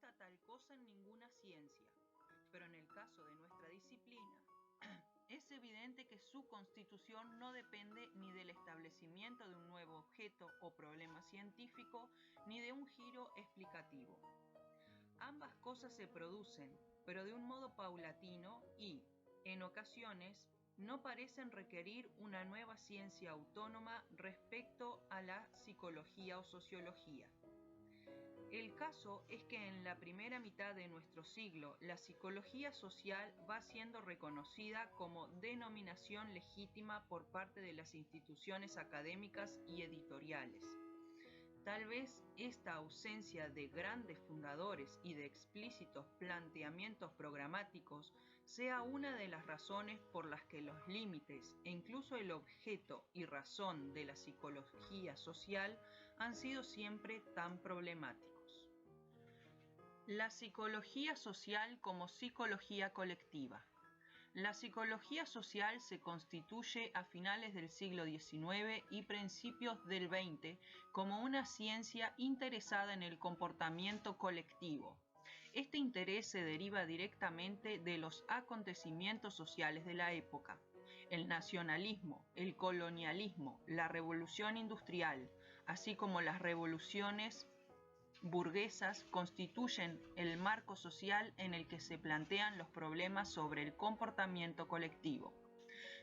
exista tal cosa en ninguna ciencia, pero en el caso de nuestra disciplina, es evidente que su constitución no depende ni del establecimiento de un nuevo objeto o problema científico, ni de un giro explicativo. Ambas cosas se producen, pero de un modo paulatino y, en ocasiones, no parecen requerir una nueva ciencia autónoma respecto a la psicología o sociología. El caso es que en la primera mitad de nuestro siglo, la psicología social va siendo reconocida como denominación legítima por parte de las instituciones académicas y editoriales. Tal vez esta ausencia de grandes fundadores y de explícitos planteamientos programáticos sea una de las razones por las que los límites e incluso el objeto y razón de la psicología social han sido siempre tan problemáticos. La psicología social como psicología colectiva. La psicología social se constituye a finales del siglo XIX y principios del XX como una ciencia interesada en el comportamiento colectivo. Este interés se deriva directamente de los acontecimientos sociales de la época. El nacionalismo, el colonialismo, la revolución industrial, así como las revoluciones burguesas constituyen el marco social en el que se plantean los problemas sobre el comportamiento colectivo.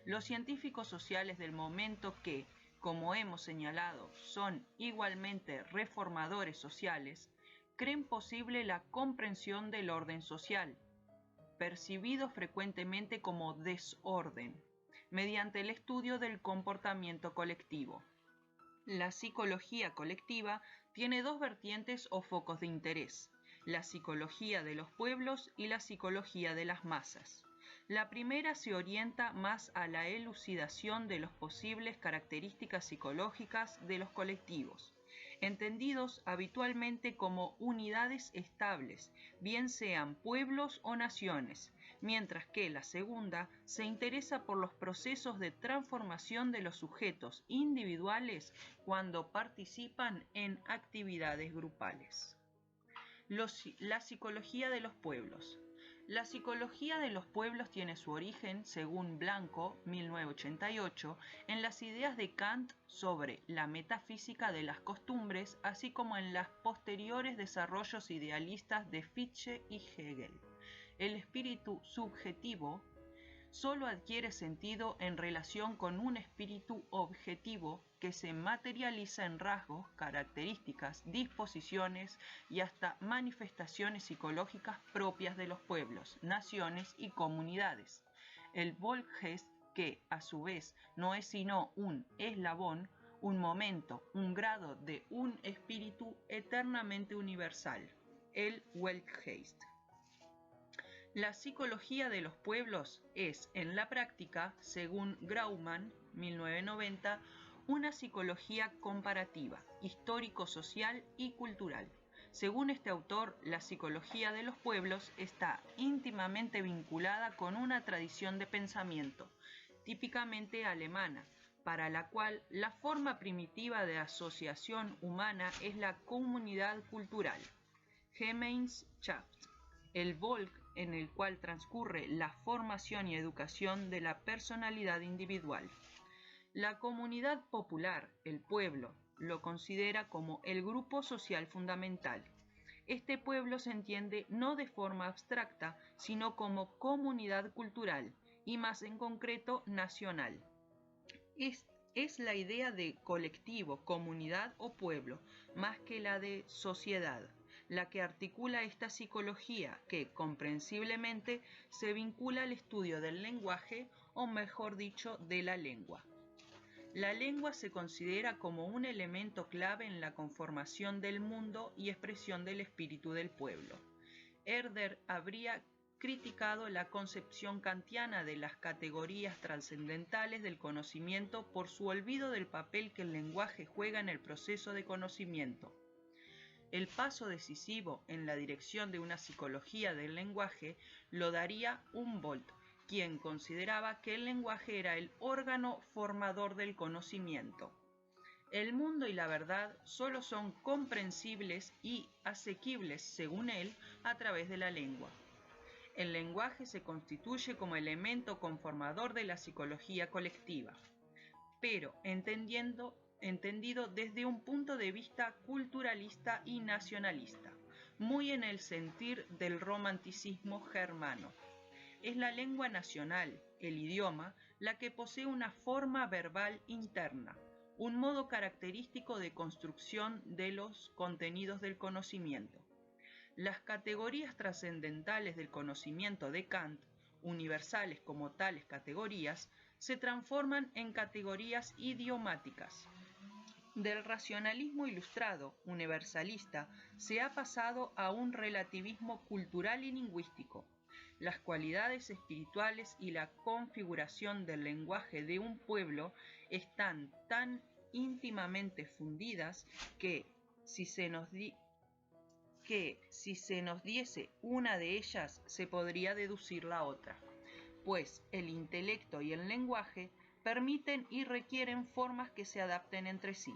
Los científicos sociales del momento que, como hemos señalado, son igualmente reformadores sociales, creen posible la comprensión del orden social, percibido frecuentemente como desorden, mediante el estudio del comportamiento colectivo. La psicología colectiva tiene dos vertientes o focos de interés: la psicología de los pueblos y la psicología de las masas. La primera se orienta más a la elucidación de las posibles características psicológicas de los colectivos, entendidos habitualmente como unidades estables, bien sean pueblos o naciones, mientras que la segunda se interesa por los procesos de transformación de los sujetos individuales cuando participan en actividades grupales. La psicología de los pueblos. La psicología de los pueblos tiene su origen, según Blanco, 1988, en las ideas de Kant sobre la metafísica de las costumbres, así como en los posteriores desarrollos idealistas de Fichte y Hegel. El espíritu subjetivo solo adquiere sentido en relación con un espíritu objetivo que se materializa en rasgos, características, disposiciones y hasta manifestaciones psicológicas propias de los pueblos, naciones y comunidades. El Volksgeist, que a su vez no es sino un eslabón, un momento, un grado de un espíritu eternamente universal, el Weltgeist. La psicología de los pueblos es, en la práctica, según Grauman, 1990, una psicología comparativa, histórico-social y cultural. Según este autor, la psicología de los pueblos está íntimamente vinculada con una tradición de pensamiento, típicamente alemana, para la cual la forma primitiva de asociación humana es la comunidad cultural, Gemeinschaft, el Volk en el cual transcurre la formación y educación de la personalidad individual. La comunidad popular, el pueblo, lo considera como el grupo social fundamental. Este pueblo se entiende no de forma abstracta, sino como comunidad cultural y más en concreto nacional. Es la idea de colectivo, comunidad o pueblo, más que la de sociedad, la que articula esta psicología que, comprensiblemente, se vincula al estudio del lenguaje, o mejor dicho, de la lengua. La lengua se considera como un elemento clave en la conformación del mundo y expresión del espíritu del pueblo. Herder habría criticado la concepción kantiana de las categorías trascendentales del conocimiento por su olvido del papel que el lenguaje juega en el proceso de conocimiento. El paso decisivo en la dirección de una psicología del lenguaje lo daría Humboldt, quien consideraba que el lenguaje era el órgano formador del conocimiento. El mundo y la verdad solo son comprensibles y asequibles, según él, a través de la lengua. El lenguaje se constituye como elemento conformador de la psicología colectiva, pero entendido desde un punto de vista culturalista y nacionalista, muy en el sentir del romanticismo germano. Es la lengua nacional, el idioma, la que posee una forma verbal interna, un modo característico de construcción de los contenidos del conocimiento. Las categorías trascendentales del conocimiento de Kant, universales como tales categorías, se transforman en categorías idiomáticas. Del racionalismo ilustrado, universalista, se ha pasado a un relativismo cultural y lingüístico. Las cualidades espirituales y la configuración del lenguaje de un pueblo están tan íntimamente fundidas que si se nos diese una de ellas se podría deducir la otra, pues el intelecto y el lenguaje permiten y requieren formas que se adapten entre sí.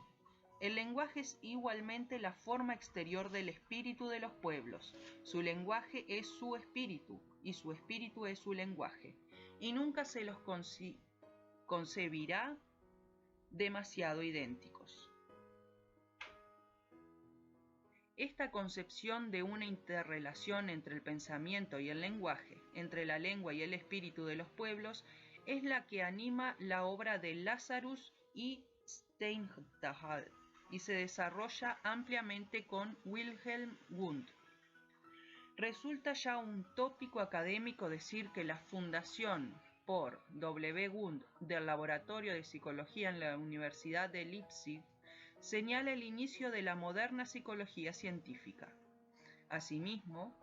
El lenguaje es igualmente la forma exterior del espíritu de los pueblos. Su lenguaje es su espíritu y su espíritu es su lenguaje, y nunca se los concebirá demasiado idénticos. Esta concepción de una interrelación entre el pensamiento y el lenguaje, entre la lengua y el espíritu de los pueblos, es la que anima la obra de Lazarus y Stendhal y se desarrolla ampliamente con Wilhelm Wundt. Resulta ya un tópico académico decir que la fundación por W. Wundt del Laboratorio de Psicología en la Universidad de Leipzig señala el inicio de la moderna psicología científica. Asimismo,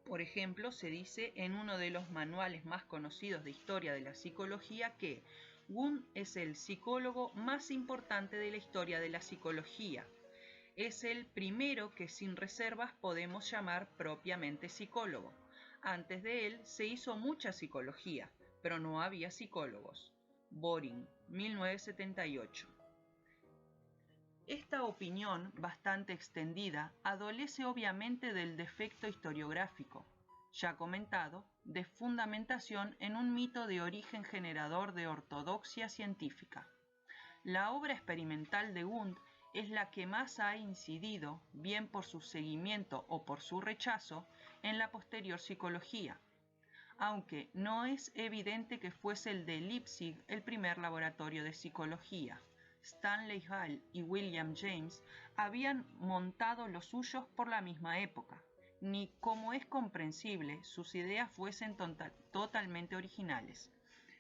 por ejemplo, se dice en uno de los manuales más conocidos de historia de la psicología que Wundt es el psicólogo más importante de la historia de la psicología. Es el primero que sin reservas podemos llamar propiamente psicólogo. Antes de él se hizo mucha psicología, pero no había psicólogos. Boring, 1978. Esta opinión, bastante extendida, adolece obviamente del defecto historiográfico, ya comentado, de fundamentación en un mito de origen generador de ortodoxia científica. La obra experimental de Wundt es la que más ha incidido, bien por su seguimiento o por su rechazo, en la posterior psicología, aunque no es evidente que fuese el de Leipzig el primer laboratorio de psicología. Stanley Hall y William James habían montado los suyos por la misma época, ni, como es comprensible, sus ideas fuesen totalmente originales.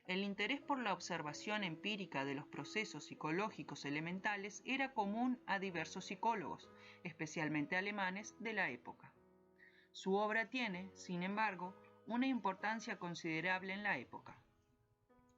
El interés por la observación empírica de los procesos psicológicos elementales era común a diversos psicólogos, especialmente alemanes, de la época. Su obra tiene, sin embargo, una importancia considerable en la época.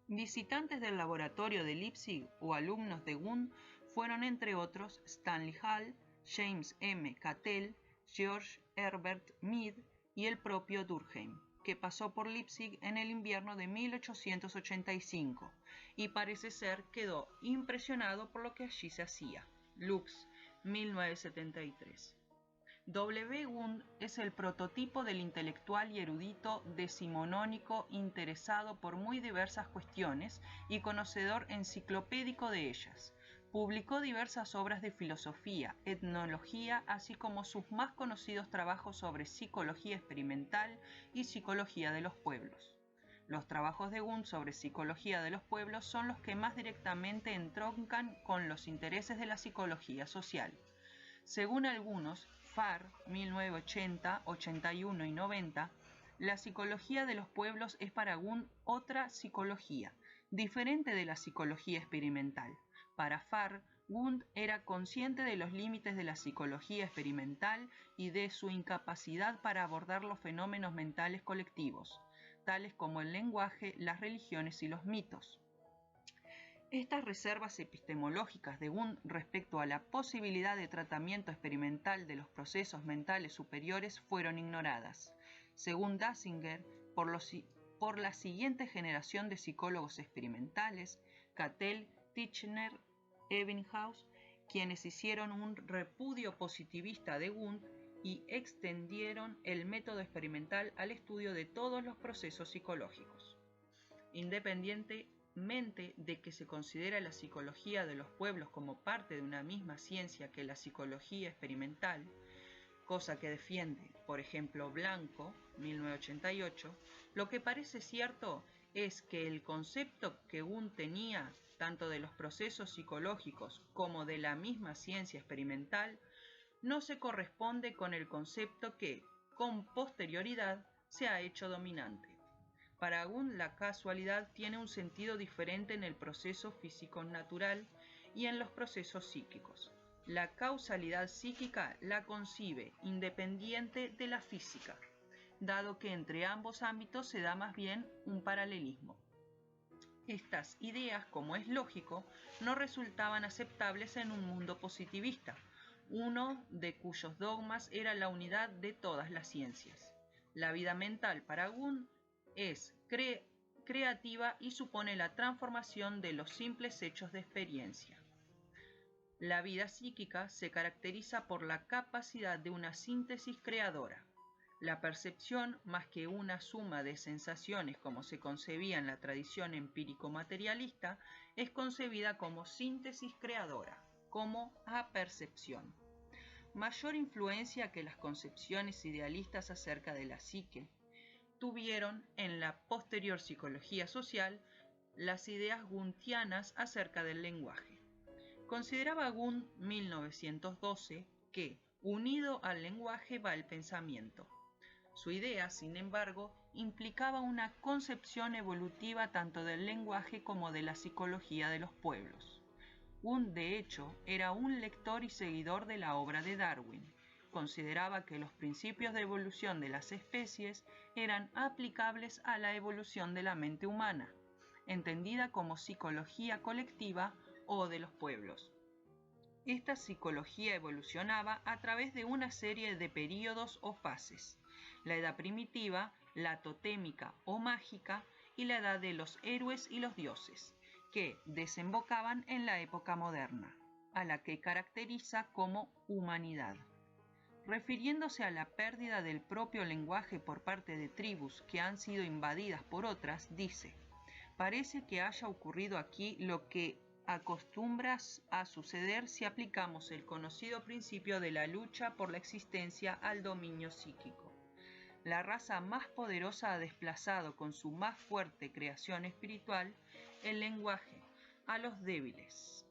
Visitantes del laboratorio de Leipzig o alumnos de Wundt fueron entre otros Stanley Hall, James M. Cattell, George Herbert Mead y el propio Durkheim, que pasó por Leipzig en el invierno de 1885 y parece ser quedó impresionado por lo que allí se hacía. Lux, 1973. W. Wundt es el prototipo del intelectual y erudito decimonónico interesado por muy diversas cuestiones y conocedor enciclopédico de ellas. Publicó diversas obras de filosofía, etnología, así como sus más conocidos trabajos sobre psicología experimental y psicología de los pueblos. Los trabajos de Wundt sobre psicología de los pueblos son los que más directamente entroncan con los intereses de la psicología social. Según algunos, Farr, 1980, 81 y 90, la psicología de los pueblos es para Wundt otra psicología, diferente de la psicología experimental. Para Farr, Wundt era consciente de los límites de la psicología experimental y de su incapacidad para abordar los fenómenos mentales colectivos, tales como el lenguaje, las religiones y los mitos. Estas reservas epistemológicas de Wundt respecto a la posibilidad de tratamiento experimental de los procesos mentales superiores fueron ignoradas. Según Dassinger, por la siguiente generación de psicólogos experimentales, Cattell, Titchener, Ebbinghaus quienes hicieron un repudio positivista de Wundt y extendieron el método experimental al estudio de todos los procesos psicológicos. Independientemente de que se considera la psicología de los pueblos como parte de una misma ciencia que la psicología experimental, cosa que defiende, por ejemplo, Blanco, 1988, lo que parece cierto es que el concepto que Wundt tenía, tanto de los procesos psicológicos como de la misma ciencia experimental, no se corresponde con el concepto que, con posterioridad, se ha hecho dominante. Para Wundt, la casualidad tiene un sentido diferente en el proceso físico-natural y en los procesos psíquicos. La causalidad psíquica la concibe independiente de la física, dado que entre ambos ámbitos se da más bien un paralelismo. Estas ideas, como es lógico, no resultaban aceptables en un mundo positivista, uno de cuyos dogmas era la unidad de todas las ciencias. La vida mental para Wundt es creativa y supone la transformación de los simples hechos de experiencia. La vida psíquica se caracteriza por la capacidad de una síntesis creadora. La percepción, más que una suma de sensaciones como se concebía en la tradición empírico-materialista, es concebida como síntesis creadora, como apercepción. Mayor influencia que las concepciones idealistas acerca de la psique tuvieron en la posterior psicología social las ideas wundtianas acerca del lenguaje. Consideraba Wundt, 1912, que unido al lenguaje va el pensamiento. Su idea, sin embargo, implicaba una concepción evolutiva tanto del lenguaje como de la psicología de los pueblos. Wundt, de hecho, era un lector y seguidor de la obra de Darwin. Consideraba que los principios de evolución de las especies eran aplicables a la evolución de la mente humana, entendida como psicología colectiva o de los pueblos. Esta psicología evolucionaba a través de una serie de períodos o fases: la edad primitiva, la totémica o mágica y la edad de los héroes y los dioses, que desembocaban en la época moderna, a la que caracteriza como humanidad. Refiriéndose a la pérdida del propio lenguaje por parte de tribus que han sido invadidas por otras, dice: parece que haya ocurrido aquí lo que acostumbra a suceder si aplicamos el conocido principio de la lucha por la existencia al dominio psíquico. La raza más poderosa ha desplazado con su más fuerte creación espiritual el lenguaje a los débiles.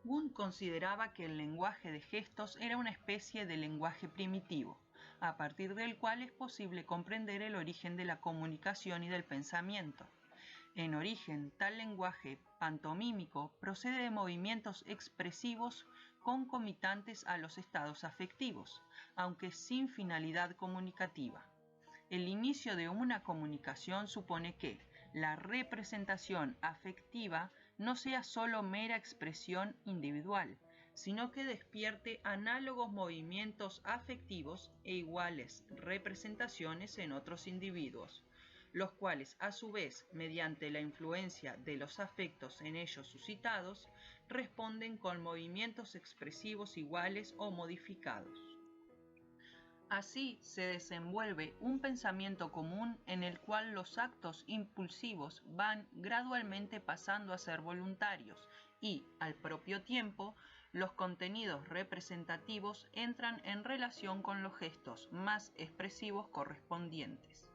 Wundt consideraba que el lenguaje de gestos era una especie de lenguaje primitivo, a partir del cual es posible comprender el origen de la comunicación y del pensamiento. En origen, tal lenguaje pantomímico procede de movimientos expresivos concomitantes a los estados afectivos, aunque sin finalidad comunicativa. El inicio de una comunicación supone que la representación afectiva no sea solo mera expresión individual, sino que despierte análogos movimientos afectivos e iguales representaciones en otros individuos, los cuales a su vez, mediante la influencia de los afectos en ellos suscitados, responden con movimientos expresivos iguales o modificados. Así se desenvuelve un pensamiento común en el cual los actos impulsivos van gradualmente pasando a ser voluntarios y, al propio tiempo, los contenidos representativos entran en relación con los gestos más expresivos correspondientes.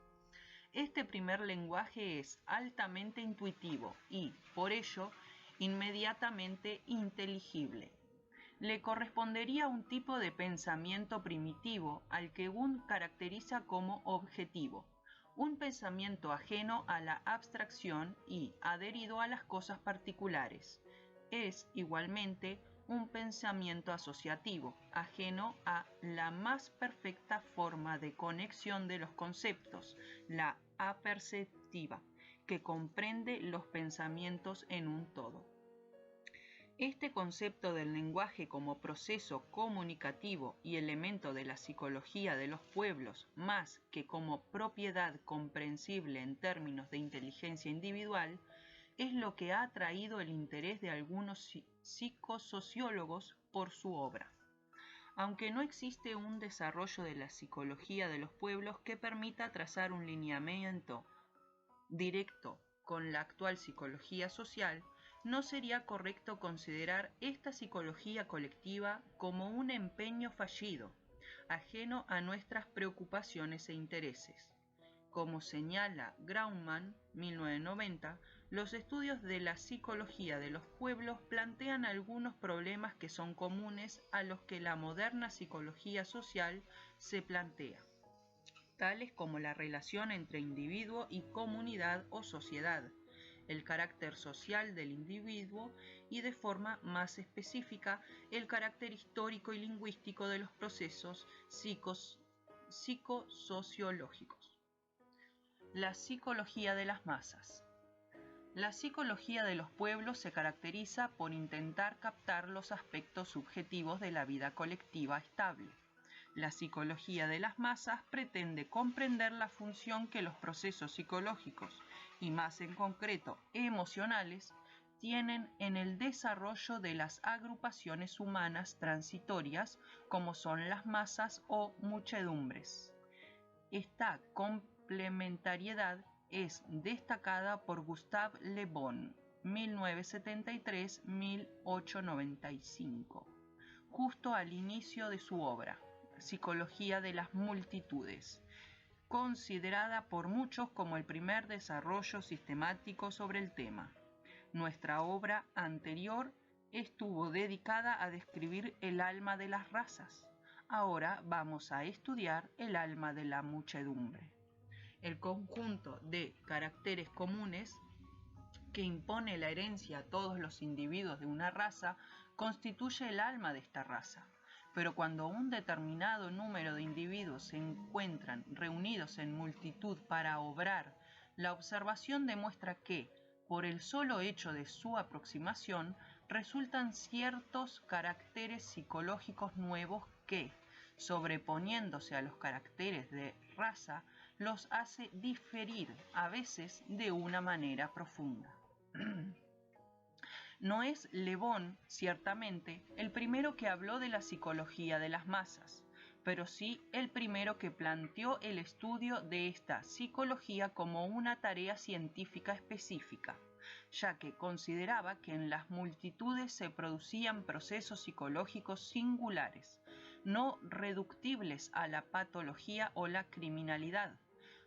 Este primer lenguaje es altamente intuitivo y, por ello, inmediatamente inteligible. Le correspondería un tipo de pensamiento primitivo al que Wundt caracteriza como objetivo, un pensamiento ajeno a la abstracción y adherido a las cosas particulares. Es, igualmente, un pensamiento asociativo, ajeno a la más perfecta forma de conexión de los conceptos, la aperceptiva, que comprende los pensamientos en un todo. Este concepto del lenguaje como proceso comunicativo y elemento de la psicología de los pueblos, más que como propiedad comprensible en términos de inteligencia individual, es lo que ha atraído el interés de algunos psicosociólogos por su obra. Aunque no existe un desarrollo de la psicología de los pueblos que permita trazar un lineamiento directo con la actual psicología social, no sería correcto considerar esta psicología colectiva como un empeño fallido, ajeno a nuestras preocupaciones e intereses. Como señala Grauman, 1990, los estudios de la psicología de los pueblos plantean algunos problemas que son comunes a los que la moderna psicología social se plantea, tales como la relación entre individuo y comunidad o sociedad, el carácter social del individuo y, de forma más específica, el carácter histórico y lingüístico de los procesos psicosociológicos. La psicología de las masas. La psicología de los pueblos se caracteriza por intentar captar los aspectos subjetivos de la vida colectiva estable. La psicología de las masas pretende comprender la función que los procesos psicológicos, y más en concreto emocionales, tienen en el desarrollo de las agrupaciones humanas transitorias como son las masas o muchedumbres. Esta complementariedad es destacada por Gustave Le Bon, 1973-1895, justo al inicio de su obra, Psicología de las multitudes, considerada por muchos como el primer desarrollo sistemático sobre el tema. Nuestra obra anterior estuvo dedicada a describir el alma de las razas. Ahora vamos a estudiar el alma de la muchedumbre. El conjunto de caracteres comunes que impone la herencia a todos los individuos de una raza constituye el alma de esta raza. Pero cuando un determinado número de individuos se encuentran reunidos en multitud para obrar, la observación demuestra que, por el solo hecho de su aproximación, resultan ciertos caracteres psicológicos nuevos que, sobreponiéndose a los caracteres de raza, los hace diferir, a veces de una manera profunda. No es Le Bon, ciertamente, el primero que habló de la psicología de las masas, pero sí el primero que planteó el estudio de esta psicología como una tarea científica específica, ya que consideraba que en las multitudes se producían procesos psicológicos singulares, no reductibles a la patología o la criminalidad,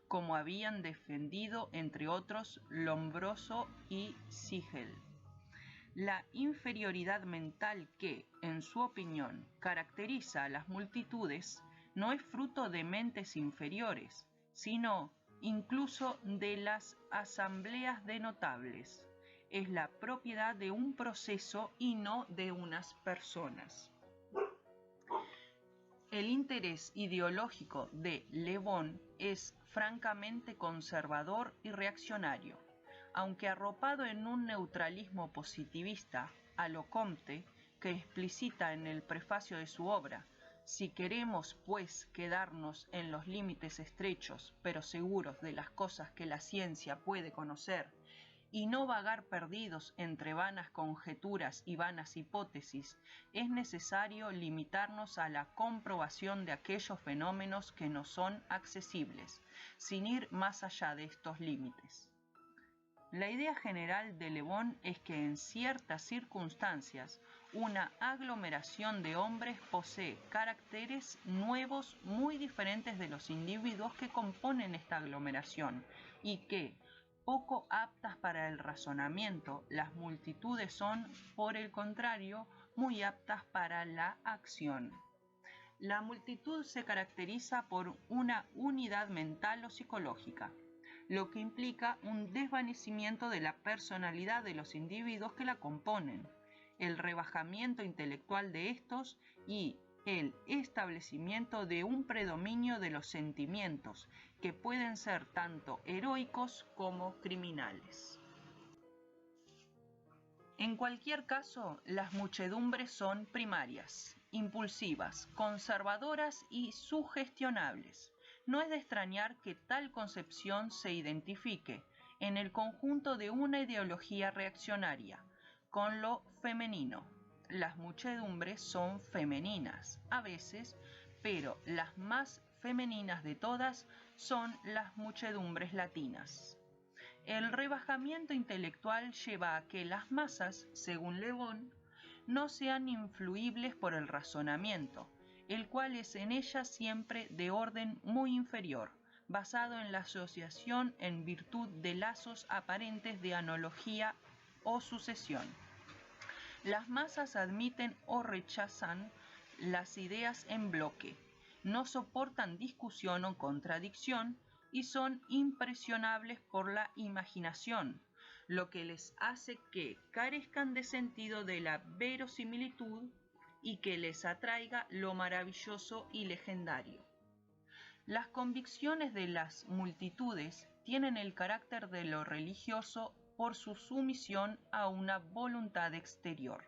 como habían defendido, entre otros, Lombroso y Siegel. La inferioridad mental que, en su opinión, caracteriza a las multitudes no es fruto de mentes inferiores, sino incluso de las asambleas de notables. Es la propiedad de un proceso y no de unas personas. El interés ideológico de Le Bon es francamente conservador y reaccionario, aunque arropado en un neutralismo positivista a lo Comte, que explicita en el prefacio de su obra: si queremos, pues, quedarnos en los límites estrechos, pero seguros de las cosas que la ciencia puede conocer, y no vagar perdidos entre vanas conjeturas y vanas hipótesis, es necesario limitarnos a la comprobación de aquellos fenómenos que nos son accesibles, sin ir más allá de estos límites. La idea general de Le Bon es que en ciertas circunstancias una aglomeración de hombres posee caracteres nuevos muy diferentes de los individuos que componen esta aglomeración y que, poco aptas para el razonamiento, las multitudes son, por el contrario, muy aptas para la acción. La multitud se caracteriza por una unidad mental o psicológica, lo que implica un desvanecimiento de la personalidad de los individuos que la componen, el rebajamiento intelectual de estos y el establecimiento de un predominio de los sentimientos, que pueden ser tanto heroicos como criminales. En cualquier caso, las muchedumbres son primarias, impulsivas, conservadoras y sugestionables. No es de extrañar que tal concepción se identifique, en el conjunto de una ideología reaccionaria, con lo femenino. Las muchedumbres son femeninas, a veces, pero las más femeninas de todas son las muchedumbres latinas. El rebajamiento intelectual lleva a que las masas, según Le Bon, no sean influibles por el razonamiento, el cual es en ellas siempre de orden muy inferior, basado en la asociación en virtud de lazos aparentes de analogía o sucesión. Las masas admiten o rechazan las ideas en bloque, no soportan discusión o contradicción y son impresionables por la imaginación, lo que les hace que carezcan de sentido de la verosimilitud y que les atraiga lo maravilloso y legendario. Las convicciones de las multitudes tienen el carácter de lo religioso por su sumisión a una voluntad exterior.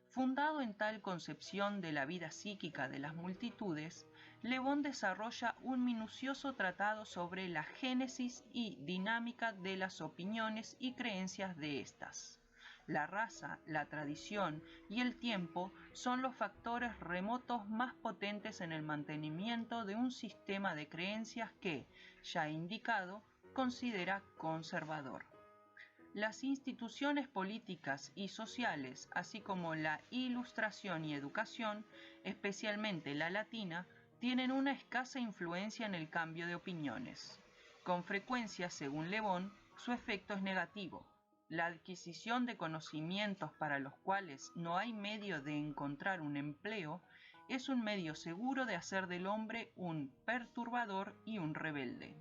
Fundado en tal concepción de la vida psíquica de las multitudes, Le Bon desarrolla un minucioso tratado sobre la génesis y dinámica de las opiniones y creencias de estas. La raza, la tradición y el tiempo son los factores remotos más potentes en el mantenimiento de un sistema de creencias que, ya indicado, considera conservador. Las instituciones políticas y sociales, así como la ilustración y educación, especialmente la latina, tienen una escasa influencia en el cambio de opiniones. Con frecuencia, según Le Bon, su efecto es negativo. La adquisición de conocimientos para los cuales no hay medio de encontrar un empleo es un medio seguro de hacer del hombre un perturbador y un rebelde.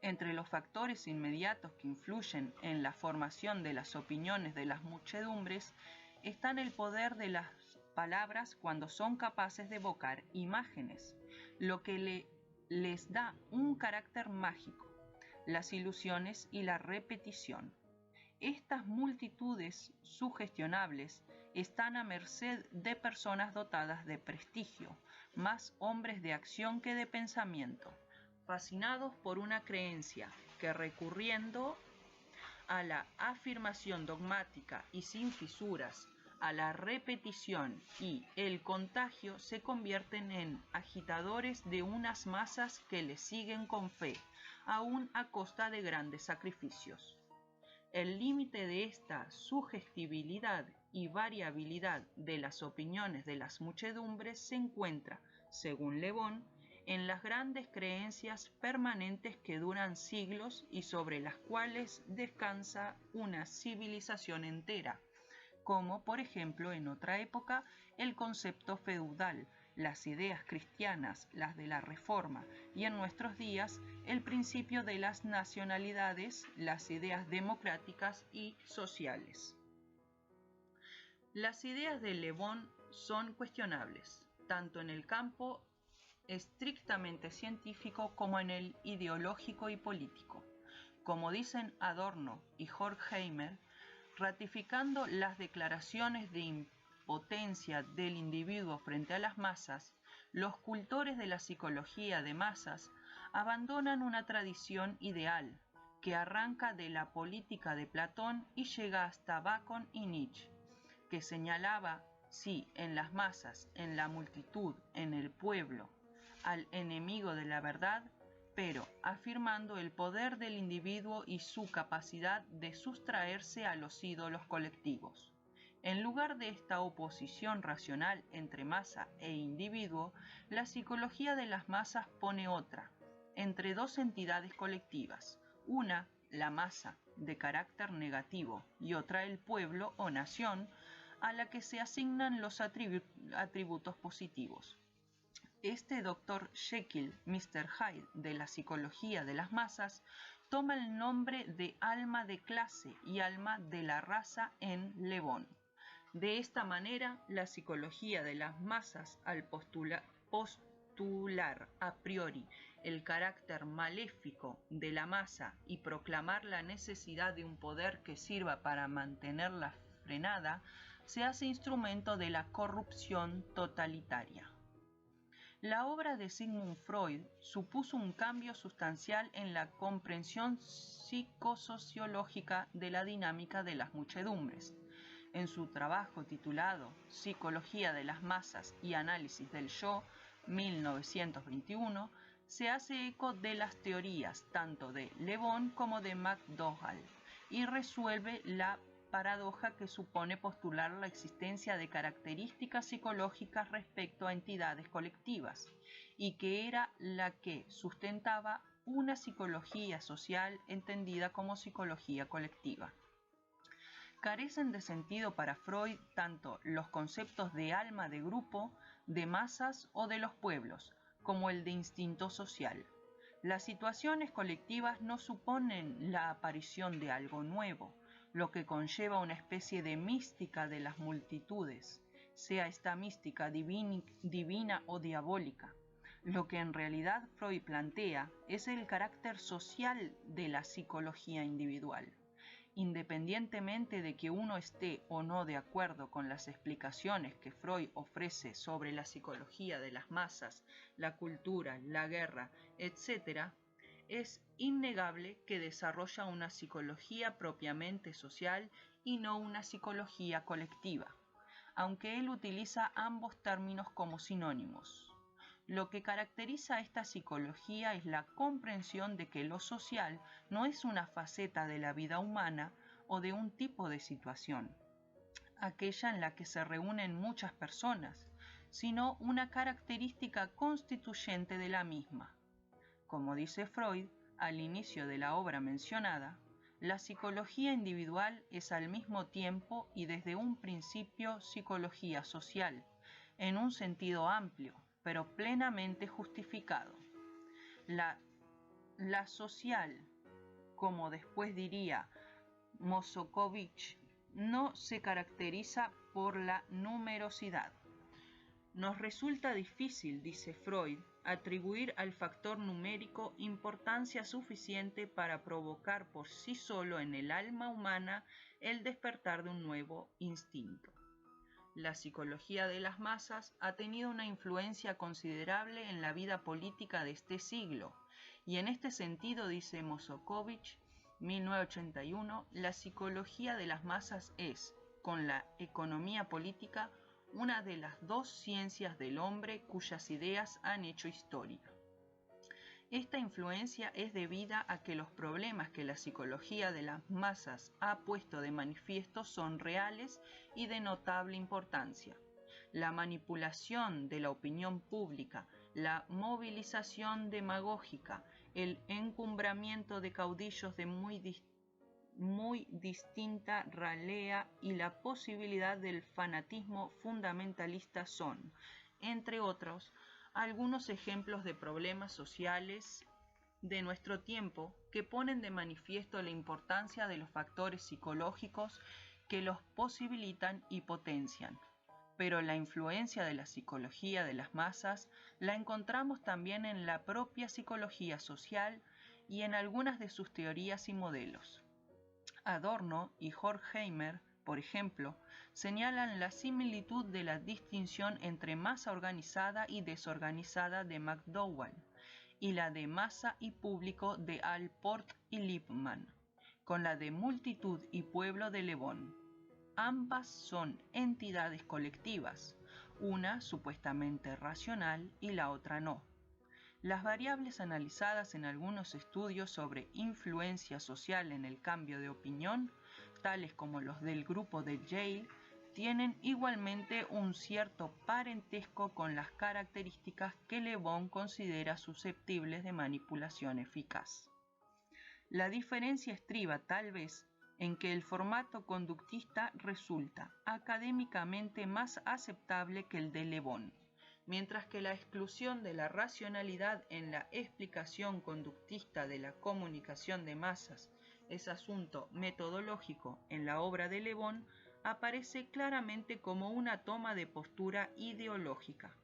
Entre los factores inmediatos que influyen en la formación de las opiniones de las muchedumbres están el poder de las palabras cuando son capaces de evocar imágenes, lo que les da un carácter mágico, las ilusiones y la repetición. Estas multitudes sugestionables están a merced de personas dotadas de prestigio, más hombres de acción que de pensamiento, fascinados por una creencia que, recurriendo a la afirmación dogmática y sin fisuras, a la repetición y el contagio, se convierten en agitadores de unas masas que les siguen con fe, aun a costa de grandes sacrificios. El límite de esta sugestibilidad y variabilidad de las opiniones de las muchedumbres se encuentra, según Le Bon, en las grandes creencias permanentes que duran siglos y sobre las cuales descansa una civilización entera, como por ejemplo en otra época el concepto feudal, las ideas cristianas, las de la Reforma, y en nuestros días el principio de las nacionalidades, las ideas democráticas y sociales. Las ideas de Le Bon son cuestionables, tanto en el campo estrictamente científico como en el ideológico y político. Como dicen Adorno y Horkheimer, ratificando las declaraciones de impotencia del individuo frente a las masas, los cultores de la psicología de masas abandonan una tradición ideal que arranca de la política de Platón y llega hasta Bacon y Nietzsche, que señalaba, sí, en las masas, en la multitud, en el pueblo, al enemigo de la verdad, pero afirmando el poder del individuo y su capacidad de sustraerse a los ídolos colectivos. En lugar de esta oposición racional entre masa e individuo, la psicología de las masas pone otra, entre dos entidades colectivas, una, la masa, de carácter negativo, y otra, el pueblo o nación, a la que se asignan los atributos positivos. Este Dr. Jekyll, Mr. Hyde de la psicología de las masas toma el nombre de alma de clase y alma de la raza en Le Bon. De esta manera, la psicología de las masas, al postular a priori el carácter maléfico de la masa y proclamar la necesidad de un poder que sirva para mantenerla frenada, se hace instrumento de la corrupción totalitaria. La obra de Sigmund Freud supuso un cambio sustancial en la comprensión psicosociológica de la dinámica de las muchedumbres. En su trabajo titulado Psicología de las masas y análisis del yo, 1921, se hace eco de las teorías tanto de Le Bon como de McDougall y resuelve la paradoja que supone postular la existencia de características psicológicas respecto a entidades colectivas, y que era la que sustentaba una psicología social entendida como psicología colectiva. Carecen de sentido para Freud tanto los conceptos de alma de grupo, de masas o de los pueblos, como el de instinto social. Las situaciones colectivas no suponen la aparición de algo nuevo, lo que conlleva una especie de mística de las multitudes, sea esta mística divina o diabólica. Lo que en realidad Freud plantea es el carácter social de la psicología individual. Independientemente de que uno esté o no de acuerdo con las explicaciones que Freud ofrece sobre la psicología de las masas, la cultura, la guerra, etc., es innegable que desarrolla una psicología propiamente social y no una psicología colectiva, aunque él utiliza ambos términos como sinónimos. Lo que caracteriza a esta psicología es la comprensión de que lo social no es una faceta de la vida humana o de un tipo de situación, aquella en la que se reúnen muchas personas, sino una característica constituyente de la misma. Como dice Freud, al inicio de la obra mencionada, la psicología individual es al mismo tiempo y desde un principio psicología social, en un sentido amplio, pero plenamente justificado. La social, como después diría Mosokovich, no se caracteriza por la numerosidad. Nos resulta difícil, dice Freud, atribuir al factor numérico importancia suficiente para provocar por sí solo en el alma humana el despertar de un nuevo instinto. La psicología de las masas ha tenido una influencia considerable en la vida política de este siglo, y en este sentido, dice Mosokovich, 1981, la psicología de las masas es, con la economía política, una de las dos ciencias del hombre cuyas ideas han hecho historia. Esta influencia es debida a que los problemas que la psicología de las masas ha puesto de manifiesto son reales y de notable importancia. La manipulación de la opinión pública, la movilización demagógica, el encumbramiento de caudillos de muy distinta ralea y la posibilidad del fanatismo fundamentalista son, entre otros, algunos ejemplos de problemas sociales de nuestro tiempo que ponen de manifiesto la importancia de los factores psicológicos que los posibilitan y potencian. Pero la influencia de la psicología de las masas la encontramos también en la propia psicología social y en algunas de sus teorías y modelos. Adorno y Horkheimer, por ejemplo, señalan la similitud de la distinción entre masa organizada y desorganizada de McDowell y la de masa y público de Allport y Lippmann, con la de multitud y pueblo de Le Bon. Ambas son entidades colectivas, una supuestamente racional y la otra no. Las variables analizadas en algunos estudios sobre influencia social en el cambio de opinión, tales como los del grupo de Yale, tienen igualmente un cierto parentesco con las características que Le Bon considera susceptibles de manipulación eficaz. La diferencia estriba, tal vez, en que el formato conductista resulta académicamente más aceptable que el de Le Bon, mientras que la exclusión de la racionalidad en la explicación conductista de la comunicación de masas es asunto metodológico en la obra de Le Bon, aparece claramente como una toma de postura ideológica.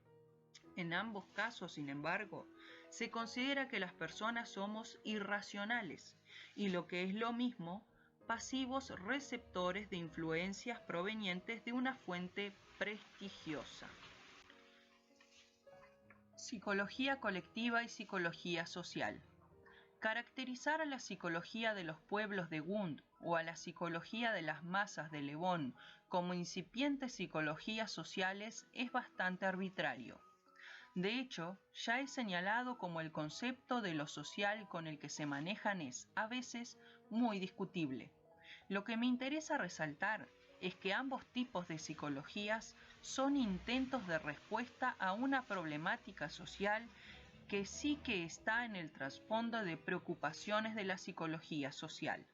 En ambos casos, sin embargo, se considera que las personas somos irracionales y, lo que es lo mismo, pasivos receptores de influencias provenientes de una fuente prestigiosa. Psicología colectiva y psicología social. Caracterizar a la psicología de los pueblos de Wundt o a la psicología de las masas de Le Bon como incipientes psicologías sociales es bastante arbitrario. De hecho, ya he señalado como el concepto de lo social con el que se manejan es, a veces, muy discutible. Lo que me interesa resaltar es que ambos tipos de psicologías son intentos de respuesta a una problemática social que sí que está en el trasfondo de preocupaciones de la psicología social.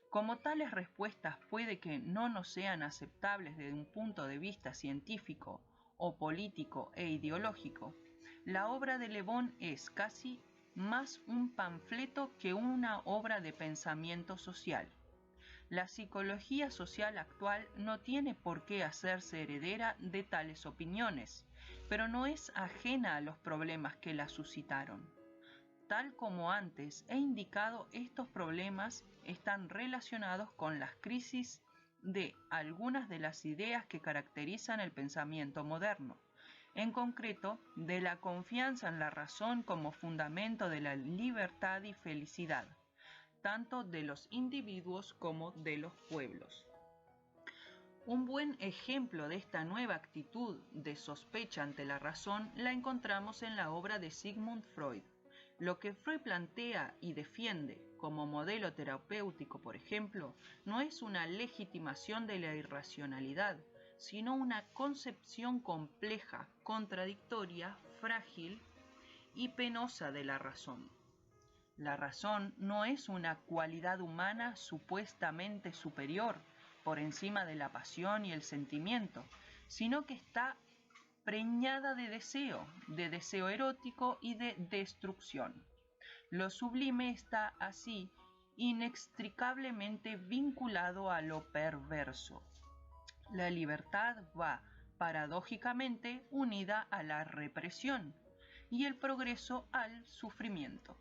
Como tales respuestas puede que no nos sean aceptables desde un punto de vista científico o político e ideológico, la obra de Le Bon es casi más un panfleto que una obra de pensamiento social. La psicología social actual no tiene por qué hacerse heredera de tales opiniones, pero no es ajena a los problemas que la suscitaron. Tal como antes he indicado, estos problemas están relacionados con las crisis de algunas de las ideas que caracterizan el pensamiento moderno, en concreto de la confianza en la razón como fundamento de la libertad y felicidad, tanto de los individuos como de los pueblos. Un buen ejemplo de esta nueva actitud de sospecha ante la razón la encontramos en la obra de Sigmund Freud. Lo que Freud plantea y defiende como modelo terapéutico, por ejemplo, no es una legitimación de la irracionalidad, sino una concepción compleja, contradictoria, frágil y penosa de la razón. La razón no es una cualidad humana supuestamente superior, por encima de la pasión y el sentimiento, sino que está preñada de deseo erótico y de destrucción. Lo sublime está así inextricablemente vinculado a lo perverso. La libertad va, paradójicamente, unida a la represión y el progreso al sufrimiento,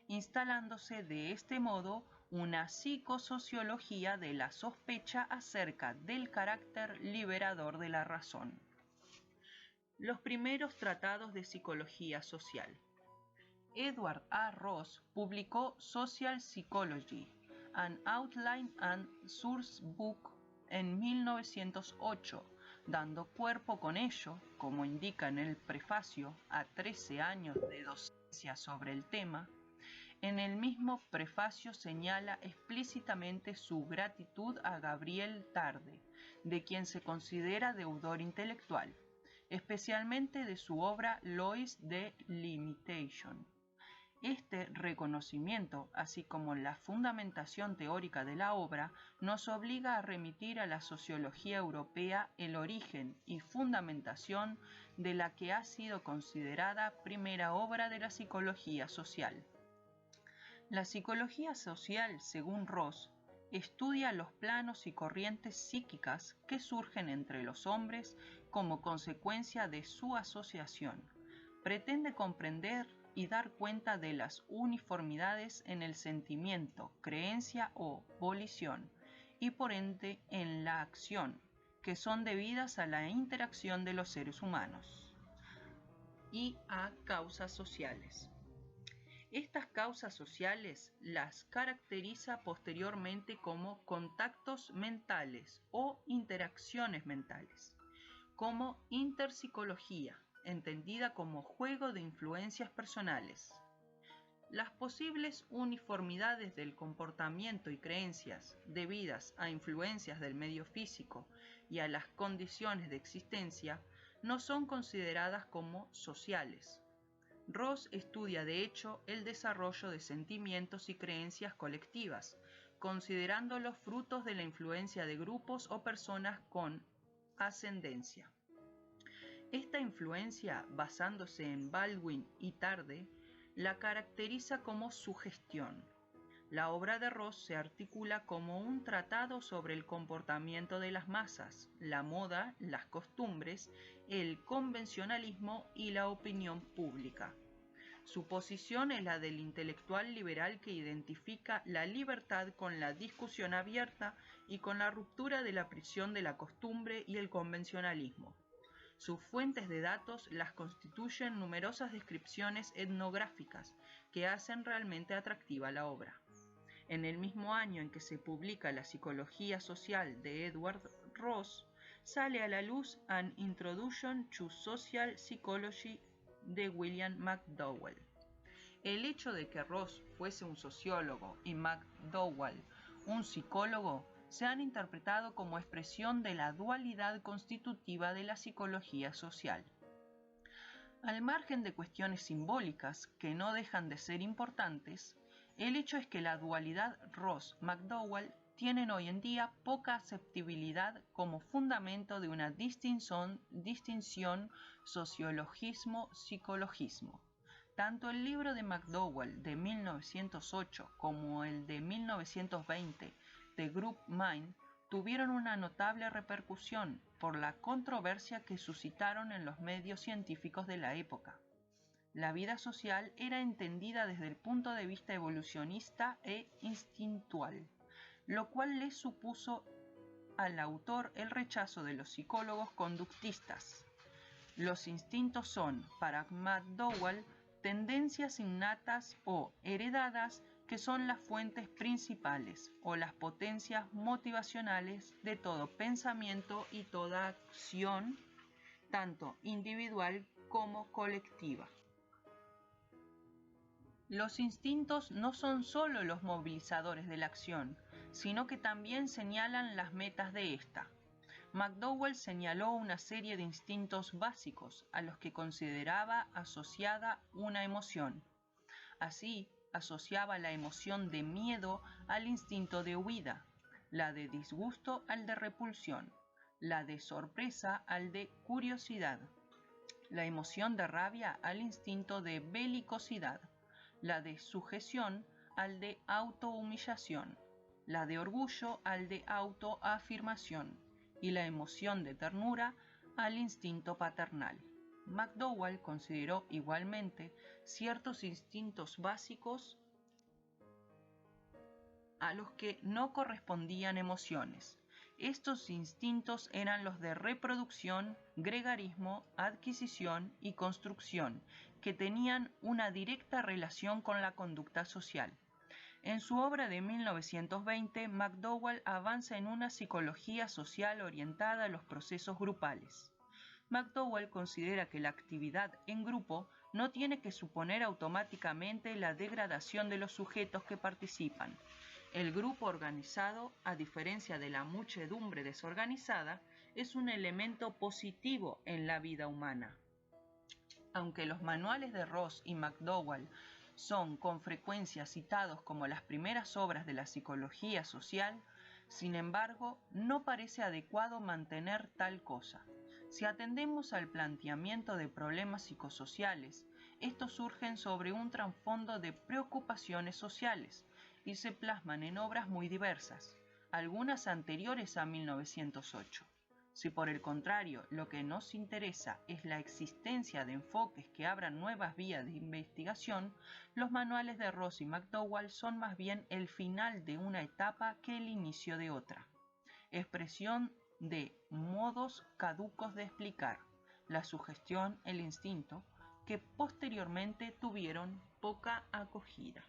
instalándose de este modo una psicosociología de la sospecha acerca del carácter liberador de la razón. Los primeros tratados de psicología social. Edward A. Ross publicó Social Psychology, an Outline and Source Book en 1908, dando cuerpo con ello, como indica en el prefacio, a 13 años de docencia sobre el tema. En el mismo prefacio señala explícitamente su gratitud a Gabriel Tarde, de quien se considera deudor intelectual, especialmente de su obra Lois the Limitation. Este reconocimiento, así como la fundamentación teórica de la obra, nos obliga a remitir a la sociología europea el origen y fundamentación de la que ha sido considerada primera obra de la psicología social. La psicología social, según Ross, estudia los planos y corrientes psíquicas que surgen entre los hombres como consecuencia de su asociación. Pretende comprender y dar cuenta de las uniformidades en el sentimiento, creencia o volición, y por ende en la acción, que son debidas a la interacción de los seres humanos y a causas sociales. Estas causas sociales las caracteriza posteriormente como contactos mentales o interacciones mentales, como interpsicología, entendida como juego de influencias personales. Las posibles uniformidades del comportamiento y creencias debidas a influencias del medio físico y a las condiciones de existencia no son consideradas como sociales. Ross estudia de hecho el desarrollo de sentimientos y creencias colectivas, considerándolos frutos de la influencia de grupos o personas con ascendencia. Esta influencia, basándose en Baldwin y Tarde, la caracteriza como sugestión. La obra de Ross se articula como un tratado sobre el comportamiento de las masas, la moda, las costumbres, el convencionalismo y la opinión pública. Su posición es la del intelectual liberal que identifica la libertad con la discusión abierta y con la ruptura de la prisión de la costumbre y el convencionalismo. Sus fuentes de datos las constituyen numerosas descripciones etnográficas que hacen realmente atractiva la obra. En el mismo año en que se publica La psicología social de Edward Ross, sale a la luz An Introduction to Social Psychology de William McDowell. El hecho de que Ross fuese un sociólogo y McDowell un psicólogo se han interpretado como expresión de la dualidad constitutiva de la psicología social. Al margen de cuestiones simbólicas que no dejan de ser importantes, el hecho es que la dualidad Ross-McDowell tienen hoy en día poca aceptabilidad como fundamento de una distinción sociologismo-psicologismo. Tanto el libro de McDowell de 1908 como el de 1920 de Group Mind tuvieron una notable repercusión por la controversia que suscitaron en los medios científicos de la época. La vida social era entendida desde el punto de vista evolucionista e instintual, lo cual le supuso al autor el rechazo de los psicólogos conductistas. Los instintos son, para McDowell, tendencias innatas o heredadas que son las fuentes principales o las potencias motivacionales de todo pensamiento y toda acción, tanto individual como colectiva. Los instintos no son solo los movilizadores de la acción, sino que también señalan las metas de esta. McDowell señaló una serie de instintos básicos a los que consideraba asociada una emoción. Así, asociaba la emoción de miedo al instinto de huida, la de disgusto al de repulsión, la de sorpresa al de curiosidad, la emoción de rabia al instinto de belicosidad, la de sujeción al de autohumillación, la de orgullo al de autoafirmación y la emoción de ternura al instinto paternal. McDowell consideró igualmente ciertos instintos básicos a los que no correspondían emociones. Estos instintos eran los de reproducción, gregarismo, adquisición y construcción, que tenían una directa relación con la conducta social. En su obra de 1920, McDowell avanza en una psicología social orientada a los procesos grupales. McDowell considera que la actividad en grupo no tiene que suponer automáticamente la degradación de los sujetos que participan. El grupo organizado, a diferencia de la muchedumbre desorganizada, es un elemento positivo en la vida humana. Aunque los manuales de Ross y McDowell son con frecuencia citados como las primeras obras de la psicología social, sin embargo, no parece adecuado mantener tal cosa. Si atendemos al planteamiento de problemas psicosociales, estos surgen sobre un trasfondo de preocupaciones sociales y se plasman en obras muy diversas, algunas anteriores a 1908. Si por el contrario lo que nos interesa es la existencia de enfoques que abran nuevas vías de investigación, los manuales de Ross y McDowell son más bien el final de una etapa que el inicio de otra. Expresión de modos caducos de explicar, la sugestión, el instinto, que posteriormente tuvieron poca acogida.